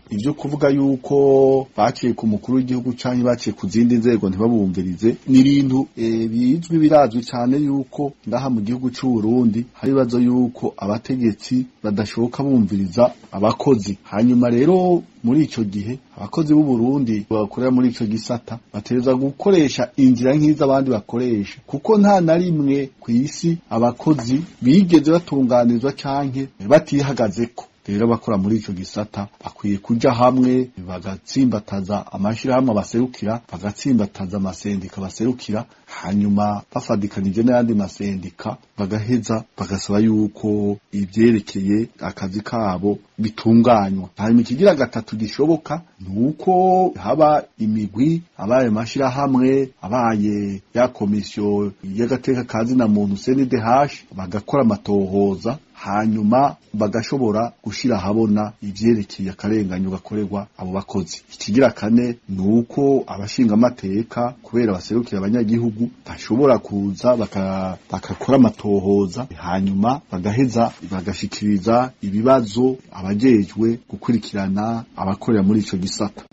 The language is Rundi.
ivyo kuvuga yuko baciye ku mukuru w'igihugu canke baciye ku zindi nzego ntibabumvirize ni ibintu bizwi birazwi cane yuko ngaha mu gihugu c'u Burundi hari bazo yuko abategetsi badashoboka bumviriza abakozi. Hanyuma rero muri ico gihe abakozi b'u Burundi bakorera muri ico gisata batereza gukoresha inzira nk'iza abandi bakoresha, kuko nta na rimwe kw'isi abakozi bigeze batunganizwa canke batihagazeko. Rero bakora muri ico gisata bakwiye kuja hamwe bagatsimbataza amashirahamwe baserukira, bagatsimbataza amasendika baserukira, hanyuma bafadikanije n'ayandi masendika bagaheza bagasaba yuko ivyerekeye akazi kabo bitunganywa. Hanyuma ikigira gatatu gishoboka nuko haba imigwi, abaye mashirahamwe, abaye ya komisiyo y'agateka kazi na muntu CNDH bagakora amatohoza, hanyuma bagashobora gushira habona ivyerekeye akarenganyo gakorerwa abo bakozi. Ikigira kane nuko abashinga amateka kubera baserukira abanyagihugu bashobora kuza bakakora amatohoza, hanyuma bagaheza bagashikiriza ibibazo abajejwe gukurikirana abakorera muri ico gisata.